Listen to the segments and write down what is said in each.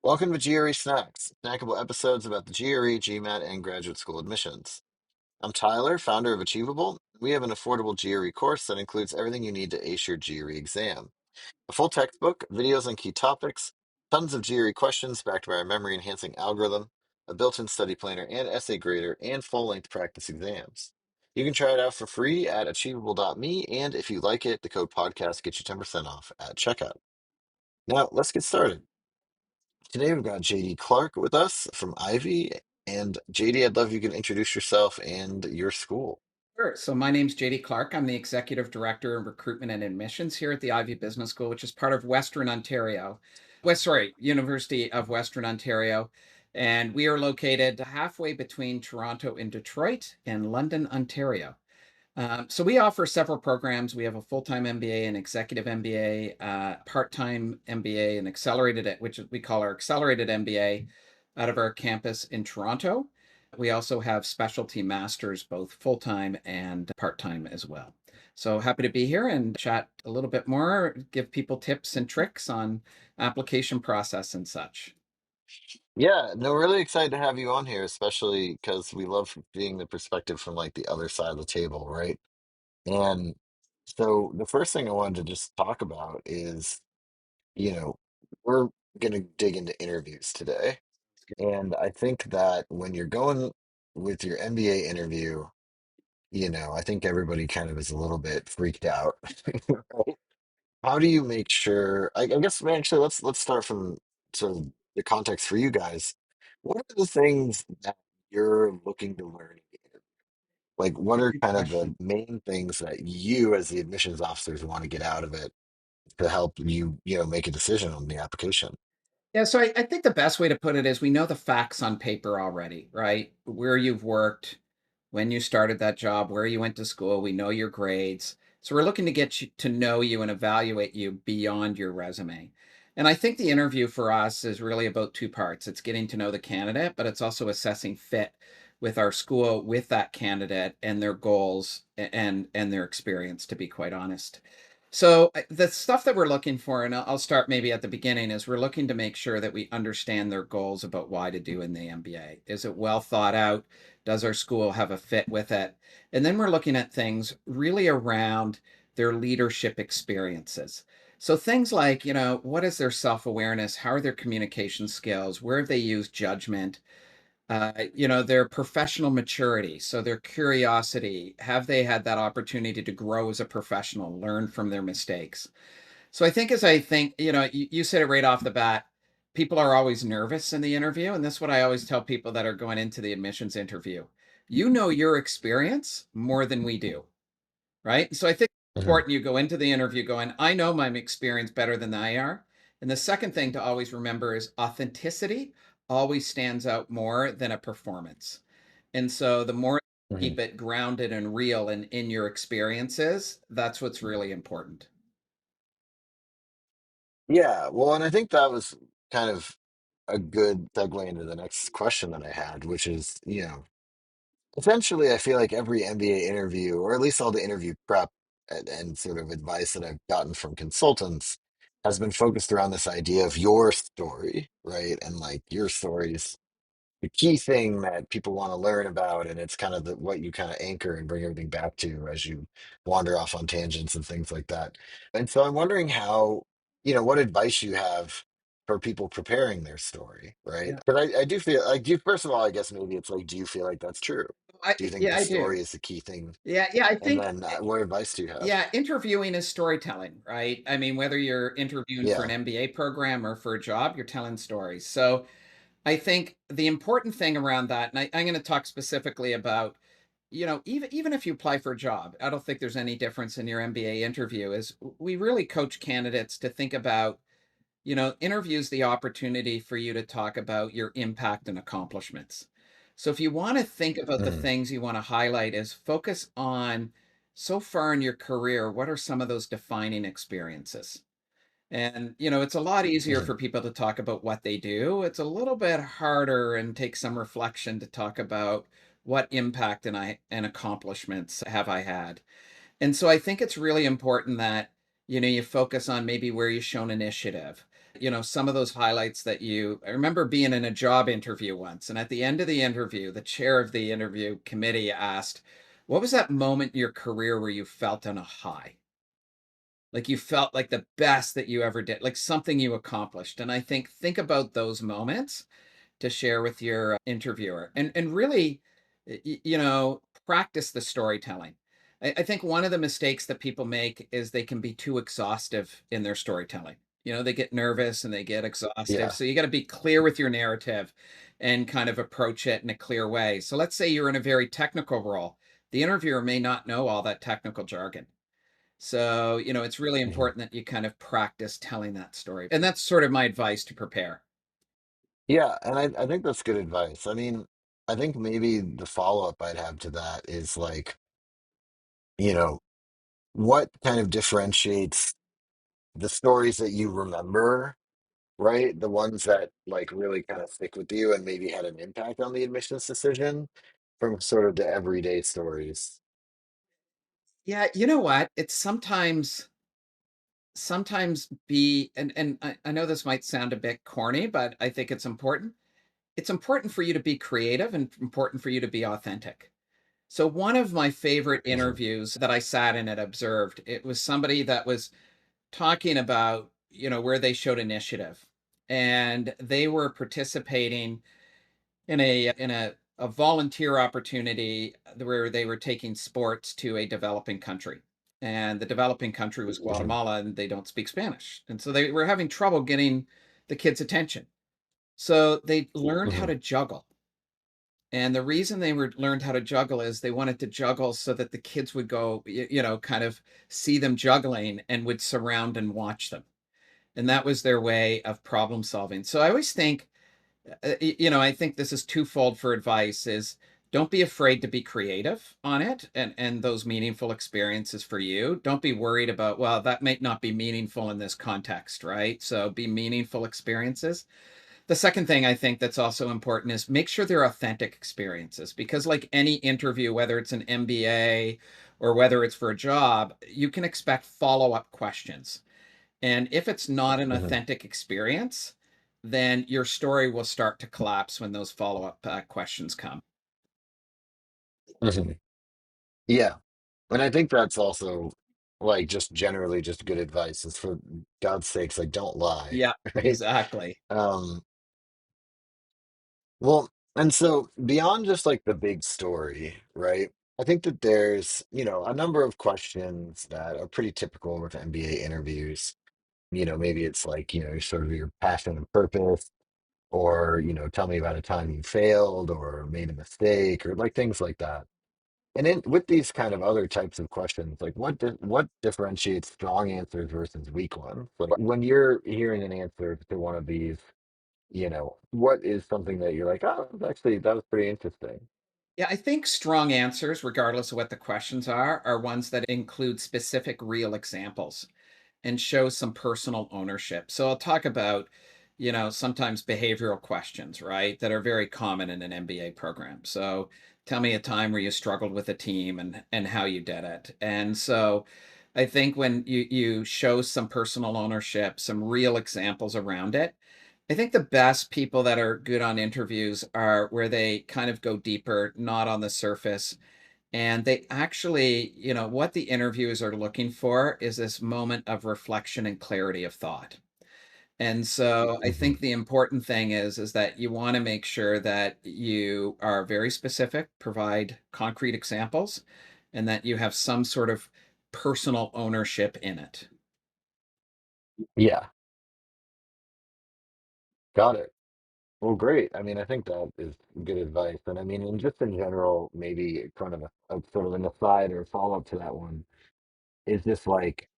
Welcome to GRE Snacks, snackable episodes about the GRE, GMAT, and graduate school admissions. I'm Tyler, founder of Achievable. We have an affordable GRE course that includes everything you need to ace your GRE exam. A full textbook, videos on key topics, tons of GRE questions backed by our memory enhancing algorithm, a built in study planner and essay grader, and full length practice exams. You can try it out for free at achievable.me, and if you like it, the code podcast gets you 10% off at checkout. Now, let's get started. Today we've got JD Clarke with us from Ivy. And JD, I'd love if you can introduce yourself and your school. Sure. So my name's JD Clarke. I'm the Executive Director of Recruitment and Admissions here at the Ivey Business School, which is part of Western Ontario. University of Western Ontario. And we are located halfway between Toronto and Detroit and London, Ontario. So we offer several programs. We have a full-time MBA, an executive MBA, part-time MBA, and accelerated, which we call our accelerated MBA, out of our campus in Toronto. We also have specialty masters, both full-time and part-time as well. So happy to be here and chat a little bit more, give people tips and tricks on application process and such. Yeah, no, really excited to have you on here, especially because we love being the perspective from like the other side of the table, right? And so the first thing I wanted to just talk about is, you know, we're going to dig into interviews today. And I think that when you're going with your MBA interview, I think everybody kind of is a little bit freaked out. How do you make sure? I guess actually let's start from so the context for you guys. What are the things that you're looking to learn in the interview? Like, what are Good kind of the question. main things that you, as the admissions officers, want to get out of it to help you make a decision on the application? Yeah, so I think the best way to put it is we know the facts on paper already, right? Where you've worked, when you started that job, where you went to school, we know your grades. So we're looking to get you to know you and evaluate you beyond your resume. And I think the interview for us is really about two parts. It's getting to know the candidate, but it's also assessing fit with our school, with that candidate and their goals and their experience, to be quite honest. So the stuff that we're looking for, and I'll start maybe at the beginning, is we're looking to make sure that we understand their goals about why to do in the MBA. Is it well thought out? Does our school have a fit with it? And then we're looking at things really around their leadership experiences. So things like, what is their self-awareness? How are their communication skills? Where have they used judgment? Their professional maturity, so their curiosity. Have they had that opportunity to grow as a professional, learn from their mistakes? So you said it right off the bat. People are always nervous in the interview. And that's what I always tell people that are going into the admissions interview. You know your experience more than we do, right? So I think it's Hmm. important you go into the interview going, I know my experience better than they are. And the second thing to always remember is authenticity always stands out more than a performance. And so the more you Hmm. keep it grounded and real and in your experiences, that's what's really important. Yeah, well, and I think that was kind of a good segue into the next question that I had, which is, essentially, I feel like every MBA interview, or at least all the interview prep and sort of advice that I've gotten from consultants, has been focused around this idea of your story, right? And like your stories, the key thing that people want to learn about, and it's kind of what you kind of anchor and bring everything back to as you wander off on tangents and things like that. And so I'm wondering what advice you have for people preparing their story, right? Yeah. Because I do feel like, first of all, I guess maybe it's like, do you feel like that's true? Do you think Yeah, the I do. story is the key thing? Yeah, I And think then what advice do you have? yeah, interviewing is storytelling, right? I mean, whether you're interviewing for an Yeah. MBA program or for a job, you're telling stories. So I think the important thing around that, and I'm going to talk specifically about, even if you apply for a job, I don't think there's any difference in your MBA interview, is we really coach candidates to think about, interviews the opportunity for you to talk about your impact and accomplishments. So if you want to think about the Hmm. things you want to highlight is focus on so far in your career, what are some of those defining experiences? And, it's a lot easier Hmm. for people to talk about what they do. It's a little bit harder and take some reflection to talk about what impact and accomplishments have I had. And so I think it's really important that, you focus on maybe where you've shown initiative. Some of those highlights that I remember being in a job interview once, and at the end of the interview, the chair of the interview committee asked, what was that moment in your career where you felt on a high? Like you felt like the best that you ever did, like something you accomplished. And I think about those moments to share with your interviewer, and really, practice the storytelling. I think one of the mistakes that people make is they can be too exhaustive in their storytelling. They get nervous and they get exhaustive. Yeah. So you got to be clear with your narrative and kind of approach it in a clear way. So let's say you're in a very technical role. The interviewer may not know all that technical jargon. So, it's really Mhm. important that you kind of practice telling that story. And that's sort of my advice to prepare. Yeah, and I think that's good advice. I mean, I think maybe the follow-up I'd have to that is like, you know, what kind of differentiates the stories that you remember, right? The ones that like really kind of stick with you and maybe had an impact on the admissions decision from sort of the everyday stories. Yeah, you know what? It's sometimes be and I know this might sound a bit corny, but I think it's important. It's important for you to be creative and important for you to be authentic. So one of my favorite Mhm. interviews that I sat in and observed, it was somebody that was talking about, where they showed initiative. And they were participating in a volunteer opportunity where they were taking sports to a developing country. And the developing country was Mhm. Guatemala, and they don't speak Spanish. And so they were having trouble getting the kids' attention. So they learned how Mhm. to juggle. And the reason they were learned how to juggle is they wanted to juggle so that the kids would go, kind of see them juggling and would surround and watch them. And that was their way of problem solving. So I always think, I think this is twofold for advice is don't be afraid to be creative on it and those meaningful experiences for you. Don't be worried about, well, that might not be meaningful in this context, right? So be meaningful experiences. The second thing I think that's also important is make sure they're authentic experiences because like any interview, whether it's an MBA or whether it's for a job, you can expect follow-up questions. And if it's not an Mhm. authentic experience, then your story will start to collapse when those follow-up questions come. Mhm. Yeah. And I think that's also like just generally just good advice is for God's sakes, like don't lie, Yeah, right? exactly. Um, well, and so beyond just like the big story, right? I think that there's, a number of questions that are pretty typical with MBA interviews. Maybe it's like, sort of your passion and purpose, or, tell me about a time you failed or made a mistake, or like things like that. And then with these kind of other types of questions, like what differentiates strong answers versus weak ones? Like when you're hearing an answer to one of these, what is something that you're like, oh, actually, that was pretty interesting. Yeah, I think strong answers, regardless of what the questions are ones that include specific real examples and show some personal ownership. So I'll talk about, sometimes behavioral questions, right, that are very common in an MBA program. So tell me a time where you struggled with a team and how you did it. And so I think when you show some personal ownership, some real examples around it, I think the best people that are good on interviews are where they kind of go deeper, not on the surface, and they actually, what the interviewers are looking for is this moment of reflection and clarity of thought. And so I Hmm. think the important thing is that you want to make sure that you are very specific, provide concrete examples, and that you have some sort of personal ownership in it. Yeah, got it. Well, great. I mean, I think that is good advice. And I mean, and just in general, maybe kind of a sort of an aside or follow up to that one is just like,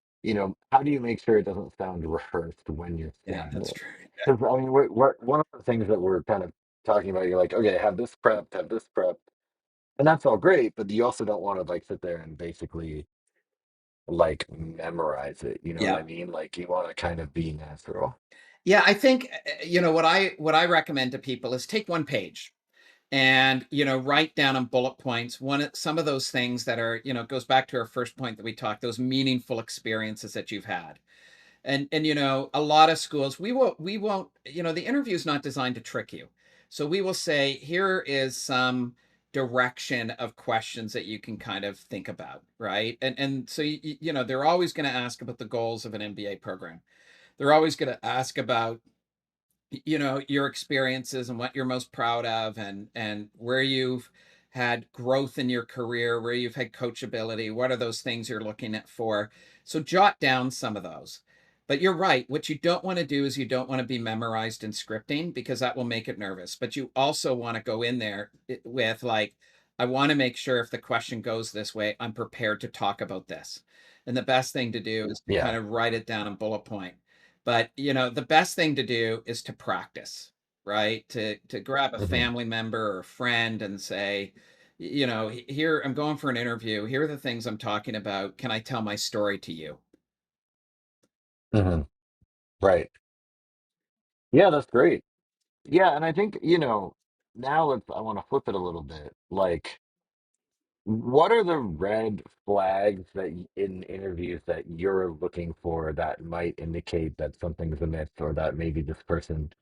how do you make sure it doesn't sound rehearsed when you're Yeah, saying that's it? true. Because I mean, what one of the things that we're kind of talking about, you're like, okay, have this prepped, and that's all great, but you also don't want to like sit there and basically like memorize it. You know what Yeah. I mean? Like you want to kind of be natural. Yeah, I think what I recommend to people is take one page and write down on bullet points some of those things that are, goes back to our first point that we talked, those meaningful experiences that you've had. And a lot of schools, we won't, the interview is not designed to trick you. So we will say, here is some direction of questions that you can kind of think about, right? And so they're always going to ask about the goals of an MBA program. They're always going to ask about your experiences and what you're most proud of, and where you've had growth in your career, where you've had coachability, what are those things you're looking at for. So jot down some of those. But you're right, what you don't want to do is you don't want to be memorized in scripting, because that will make it nervous. But you also want to go in there with, like, I want to make sure if the question goes this way, I'm prepared to talk about this. And the best thing to do is to kind Yeah. of write it down in bullet point. But, the best thing to do is to practice, right? To grab a Hmm. family member or a friend and say, Here, I'm going for an interview. Here are the things I'm talking about. Can I tell my story to you?" Hmm. Right. Yeah, that's great. Yeah, and I think, now I want to flip it a little bit. Like, what are the red flags in interviews that you're looking for that might indicate that something's amiss, or that maybe this person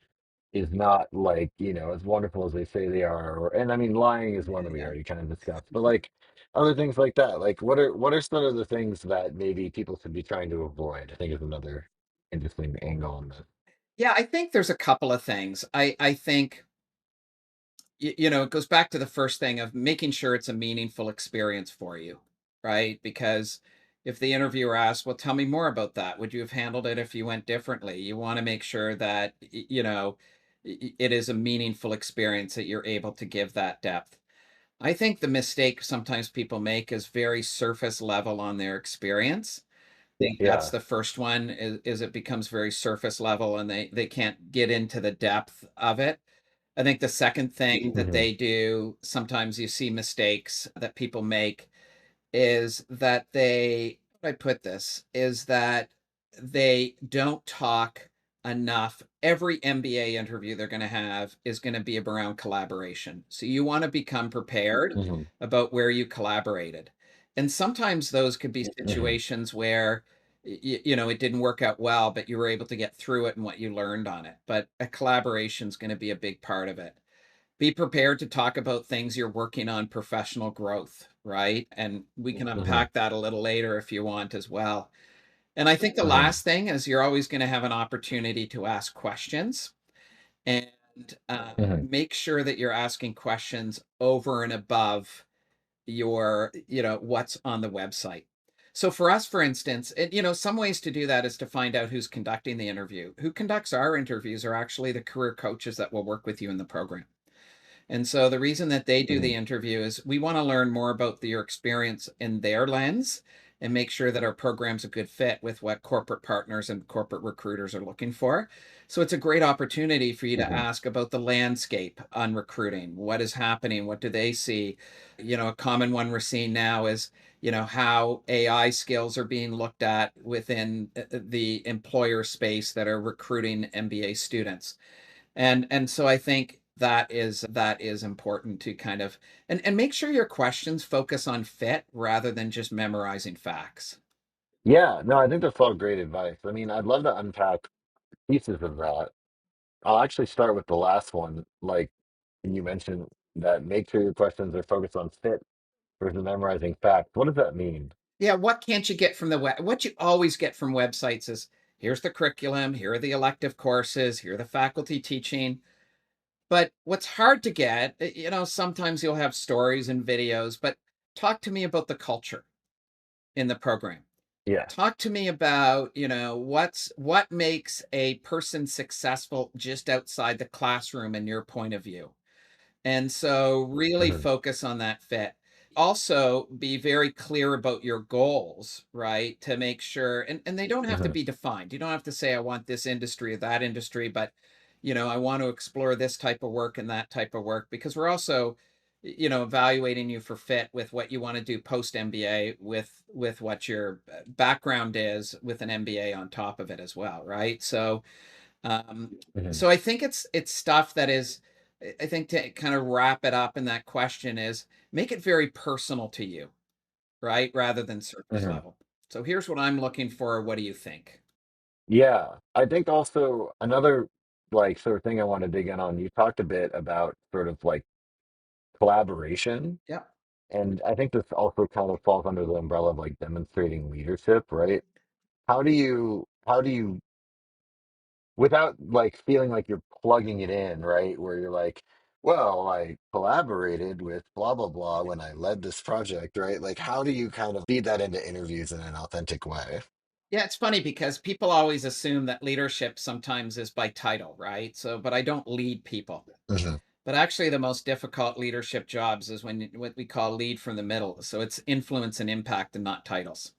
is not, like, as wonderful as they say they are? Or, and I mean, lying is one that we Yeah. already kind of discussed, but like other things like that. Like, what are some of the things that maybe people should be trying to avoid? I think is another interesting angle on this. Yeah, I think there's a couple of things. I think it goes back to the first thing of making sure it's a meaningful experience for you, right? Because if the interviewer asks, "Well, tell me more about that. Would you have handled it if you went differently?" You want to make sure that it is a meaningful experience, that you're able to give that depth. I think the mistake sometimes people make is very surface level on their experience. I think that's Yeah. the first one, is it becomes very surface level, and they can't get into the depth of it. I think the second thing that Hmm. they do, sometimes you see mistakes that people make, is that how do I put this, is that they don't talk enough. Every MBA interview they're going to have is going to be around collaboration. So you want to become prepared Hmm. about where you collaborated. And sometimes those could be Hmm. situations where it didn't work out well, but you were able to get through it and what you learned on it. But a collaboration is going to be a big part of it. Be prepared to talk about things you're working on, professional growth, right? And we can Hmm. unpack that a little later if you want as well. And I think the Hmm. last thing is, you're always going to have an opportunity to ask questions, and Hmm. make sure that you're asking questions over and above what's on the website. So for us, for instance, some ways to do that is to find out who's conducting the interview. Who conducts our interviews are actually the career coaches that will work with you in the program. And so the reason that they do Hmm. the interview is we want to learn more about your experience in their lens, and make sure that our program's a good fit with what corporate partners and corporate recruiters are looking for. So it's a great opportunity for you to Hmm. ask about the landscape on recruiting. What is happening? What do they see? A common one we're seeing now is, how AI skills are being looked at within the employer space that are recruiting MBA students. And so I think that is important to kind of, and make sure your questions focus on fit rather than just memorizing facts. Yeah, no, I think that's all great advice. I mean, I'd love to unpack pieces of that. I'll actually start with the last one. Like, you mentioned that make sure your questions are focused on fit versus memorizing facts. What does that mean? Yeah, what can't you get from the web? What you always get from websites is, here's the curriculum, here are the elective courses, here are the faculty teaching. But what's hard to get, sometimes you'll have stories and videos, but talk to me about the culture in the program. Yeah. Talk to me about, what makes a person successful just outside the classroom in your point of view. And so really Hmm. focus on that fit. Also, be very clear about your goals, right? To make sure, and they don't have to Hmm. be defined. You don't have to say, I want this industry or that industry, but I want to explore this type of work and that type of work, because we're also, evaluating you for fit with what you want to do post MBA, with what your background is with an MBA on top of it as well, right? Um, Hmm. so I think it's stuff that is, I think, to kind of wrap it up in that question, is make it very personal to you, right? Rather than surface Hmm. level. So here's what I'm looking for. What do you think? Yeah, I think also another like sort of thing I want to dig in on, you talked a bit about sort of like collaboration. Yeah. And I think this also kind of falls under the umbrella of like demonstrating leadership, right? How do you without like feeling like you're plugging it in, right? Where you're like, well, I collaborated with blah blah blah when I led this project, right? Like how do you kind of feed that into interviews in an authentic way? Yeah, it's funny because people always assume that leadership sometimes is by title, right? So, but I don't lead people. Hmm. But actually, the most difficult leadership jobs is what we call lead from the middle. So it's influence and impact and not titles.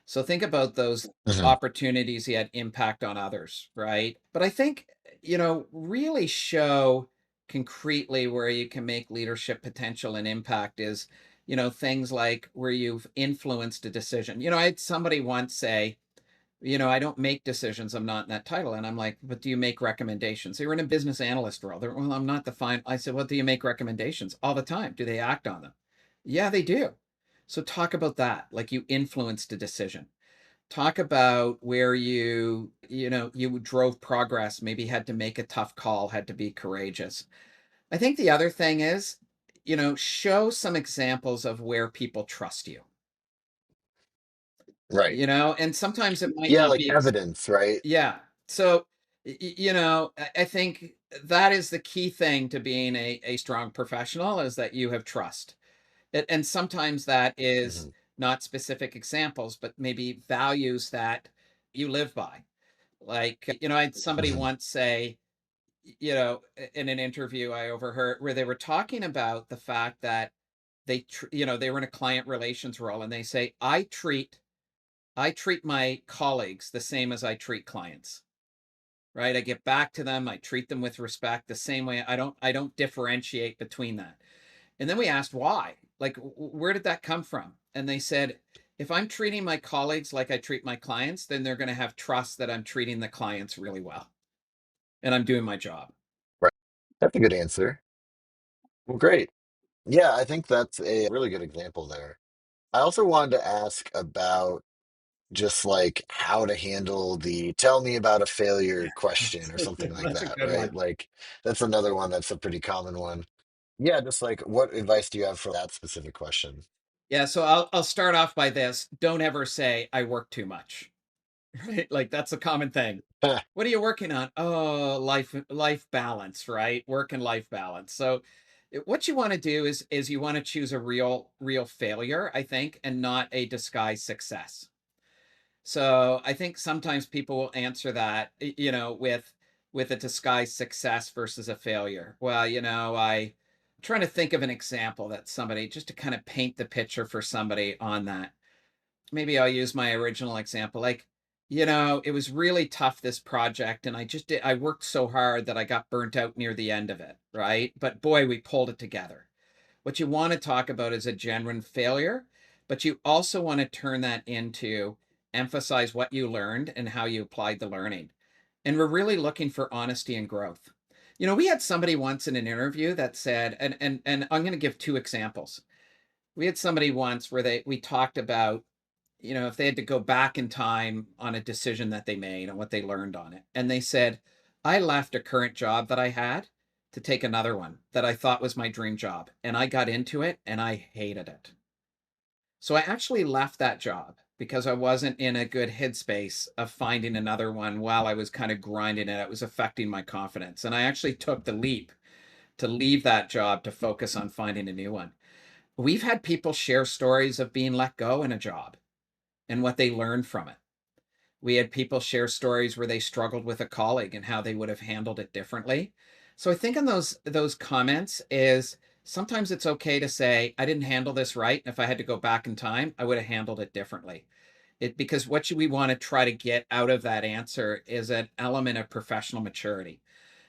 So think about those Hmm. opportunities he had impact on others, right? But I think, really show concretely where you can make leadership potential and impact is, things like where you've influenced a decision. I had somebody once say, I don't make decisions. I'm not in that title. And I'm like, but do you make recommendations? They were in a business analyst role. Well, I'm not the fine. I said, well, do you make recommendations all the time? Do they act on them? Yeah, they do. So talk about that. Like you influenced a decision. Talk about where you drove progress, maybe had to make a tough call, had to be courageous. I think the other thing is, show some examples of where people trust you, Right. and sometimes it might Yeah, not like be evidence, right? yeah. So, I think that is the key thing to being a strong professional is that you have trust. And sometimes that is Hmm. not specific examples, but maybe values that you live by. Like, I had somebody Hmm. once say, in an interview I overheard where they were talking about the fact that they were in a client relations role and they say, I treat my colleagues the same as I treat clients. Right? I get back to them, I treat them with respect the same way. I don't differentiate between that. And then we asked why. Like where did that come from? And they said, if I'm treating my colleagues like I treat my clients, then they're going to have trust that I'm treating the clients really well and I'm doing my job. Right. That's a good answer. Well, great. Yeah, I think that's a really good example there. I also wanted to ask about just like how to handle the tell me about a failure question or something like That's a that, good right? one. Like that's another one that's a pretty common one. Yeah, just like what advice do you have for that specific question? Yeah, so I'll start off by this. Don't ever say I work too much. Right? Like that's a common thing. What are you working on? Oh, life balance, right? Work and life balance. So what you want to do is you want to choose a real failure, I think, and not a disguised success. So I think sometimes people will answer that, with a disguised success versus a failure. Well, I'm trying to think of an example that somebody just to kind of paint the picture for somebody on that. Maybe I'll use my original example. Like, it was really tough this project, and I worked so hard that I got burnt out near the end of it, right? But boy, we pulled it together. What you want to talk about is a genuine failure, but you also want to turn that into emphasize what you learned and how you applied the learning. And we're really looking for honesty and growth. We had somebody once in an interview that said, and I'm going to give two examples. We had somebody once where we talked about, if they had to go back in time on a decision that they made and what they learned on it. And they said, I left a current job that I had to take another one that I thought was my dream job. And I got into it and I hated it. So I actually left that job because I wasn't in a good headspace of finding another one while I was kind of grinding it. It was affecting my confidence. And I actually took the leap to leave that job to focus on finding a new one. We've had people share stories of being let go in a job and what they learned from it. We had people share stories where they struggled with a colleague and how they would have handled it differently. So I think in those comments is sometimes it's okay to say I didn't handle this right. And if I had to go back in time, I would have handled it differently. Because what we want to try to get out of that answer is an element of professional maturity.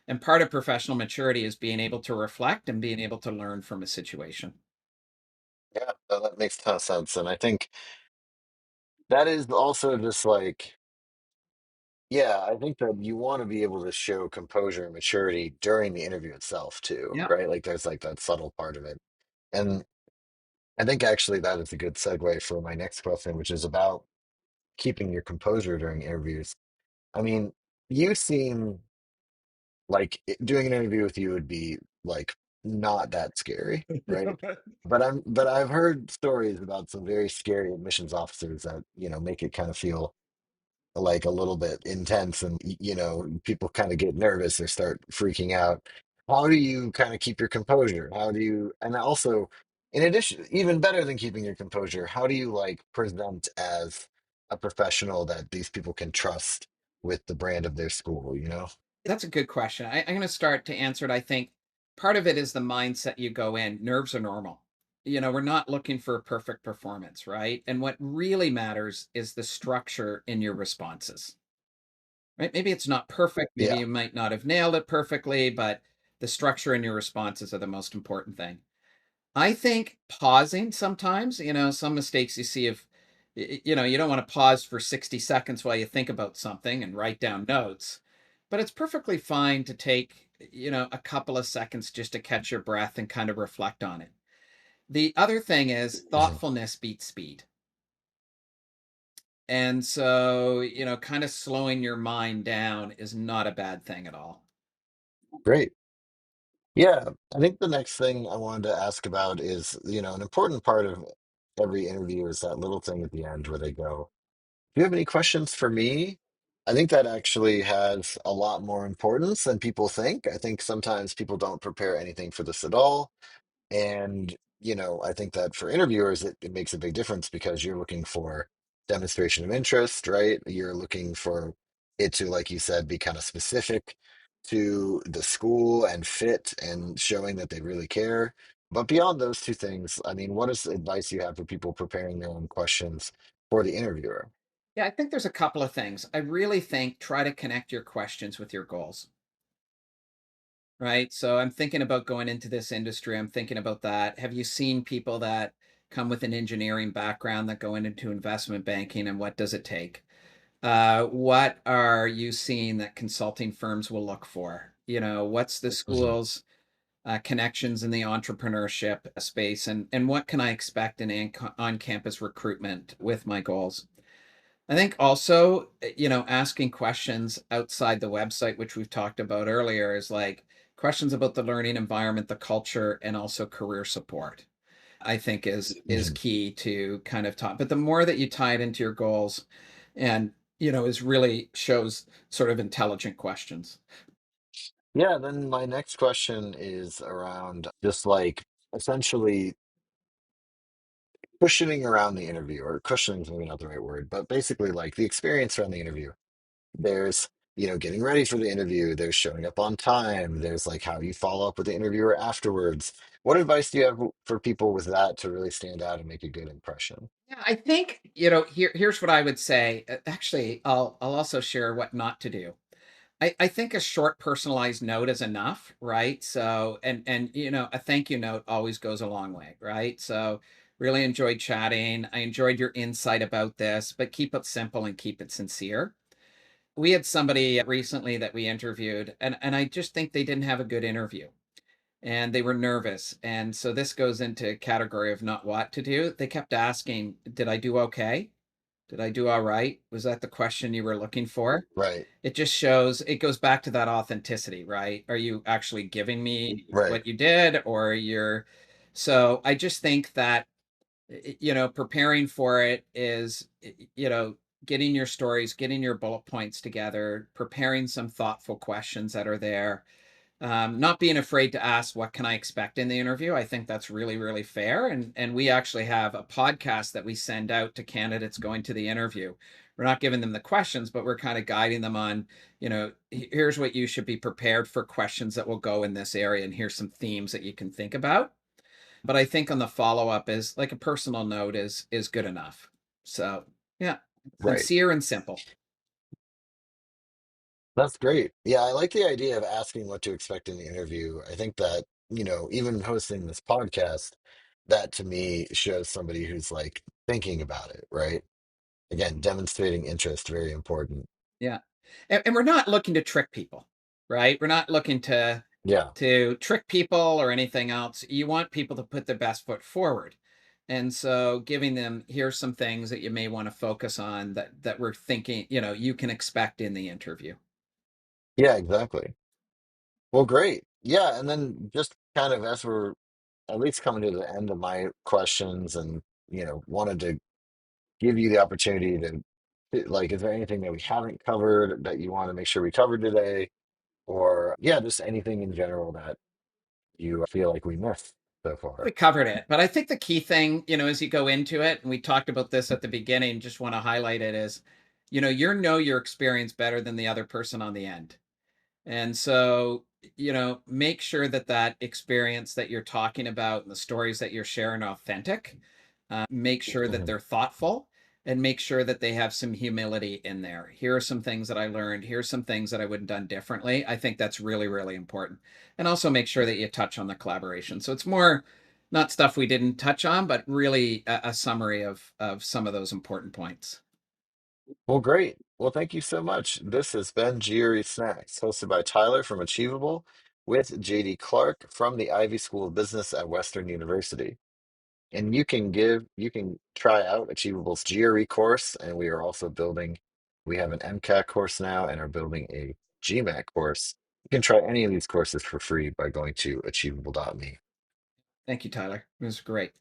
And part of professional maturity is being able to reflect and being able to learn from a situation. Yeah, no, that makes a ton of sense. And I think that is also just like, yeah, I think that you want to be able to show composure and maturity during the interview itself too, Yeah. right? Like there's like that subtle part of it. And I think actually that is a good segue for my next question, which is about keeping your composure during interviews. I mean, you seem like doing an interview with you would be like not that scary, right? But I've heard stories about some very scary admissions officers that, make it kind of feel like a little bit intense, and people kind of get nervous or start freaking out. How do you kind of keep your composure? How do you, and also, in addition, even better than keeping your composure, how do you like present as a professional that these people can trust with the brand of their school? That's a good question. I'm going to start to answer it. I think part of it is the mindset you go in. Nerves are normal. We're not looking for a perfect performance, right? And what really matters is the structure in your responses, right? Maybe it's not perfect. Maybe Yeah. you might not have nailed it perfectly, but the structure in your responses are the most important thing. I think pausing sometimes, some mistakes you see if, you don't want to pause for 60 seconds while you think about something and write down notes, but it's perfectly fine to take, a couple of seconds just to catch your breath and kind of reflect on it. The other thing is Mhm. thoughtfulness beats speed. And so, kind of slowing your mind down is not a bad thing at all. Great. Yeah, I think the next thing I wanted to ask about is, an important part of every interview is that little thing at the end where they go, "Do you have any questions for me?" I think that actually has a lot more importance than people think. I think sometimes people don't prepare anything for this at all. And, I think that for interviewers, it makes a big difference because you're looking for demonstration of interest, right? You're looking for it to, like you said, be kind of specific to the school and fit and showing that they really care. But beyond those two things, I mean, what is the advice you have for people preparing their own questions for the interviewer? Yeah, I think there's a couple of things. I really think try to connect your questions with your goals. Right. So I'm thinking about going into this industry. I'm thinking about that. Have you seen people that come with an engineering background that go into investment banking, and what does it take? What are you seeing that consulting firms will look for? What's the Mhm. school's connections in the entrepreneurship space, and what can I expect in on campus recruitment with my goals? I think also, asking questions outside the website, which we've talked about earlier, is like questions about the learning environment, the culture, and also career support. I think is Mhm. key to kind of talk. But the more that you tie it into your goals, and is really shows sort of intelligent questions. Yeah, then my next question is around just like essentially cushioning around the interview, or cushioning is maybe not the right word, but basically like the experience around the interview. There's, getting ready for the interview, there's showing up on time, there's like how you follow up with the interviewer afterwards. What advice do you have for people with that to really stand out and make a good impression? Yeah, I think here's what I would say. Actually, I'll also share what not to do. I think a short personalized note is enough, right? So, and a thank you note always goes a long way, right? So really enjoyed chatting. I enjoyed your insight about this, but keep it simple and keep it sincere. We had somebody recently that we interviewed, and I just think they didn't have a good interview and they were nervous. And so this goes into category of not what to do. They kept asking, "Did I do okay? Did I do all right? Was that the question you were looking for?" Right, It just shows, it goes back to that authenticity, right? Are you actually giving me right, what you did, or so I just think that, preparing for it is, getting your stories, getting your bullet points together, preparing some thoughtful questions that are there, not being afraid to ask what can I expect in the interview. I think that's really, really fair. And we actually have a podcast that we send out to candidates going to the interview. We're not giving them the questions, but we're kind of guiding them on, here's what you should be prepared for, questions that will go in this area, and here's some themes that you can think about. But I think on the follow up is like a personal note is good enough. So yeah, right. sincere and simple. That's great. Yeah, I like the idea of asking what to expect in the interview. I think that, even hosting this podcast, that to me shows somebody who's like thinking about it, right? Again, demonstrating interest, very important. Yeah. And we're not looking to trick people, right? We're not looking Yeah. to trick people or anything else. You want people to put their best foot forward. And so giving them, here's some things that you may want to focus on that we're thinking, you can expect in the interview. Yeah, exactly. Well, great. Yeah, and then just kind of as we're at least coming to the end of my questions and, wanted to give you the opportunity to, like, is there anything that we haven't covered that you want to make sure we covered today? Or, yeah, just anything in general that you feel like we missed so We far? covered it, but I think the key thing, as you go into it, and we talked about this at the beginning, just want to highlight it is, know your experience better than the other person on the end. And so, make sure that that experience that you're talking about and the stories that you're sharing are authentic. Make sure that Mhm. they're thoughtful, and make sure that they have some humility in there. Here are some things that I learned. Here's some things that I would have done differently. I think that's really, really important. And also make sure that you touch on the collaboration. So it's more not stuff we didn't touch on, but really a summary of some of those important points. Well, great. Well, thank you so much. This has been GRE Snacks, hosted by Tyler from Achievable with JD Clarke from the Ivy School of Business at Western University. And you can try out Achievable's GRE course, and we have an MCAT course now and are building a GMAT course. You can try any of these courses for free by going to achievable.me. Thank you, Tyler. It was great.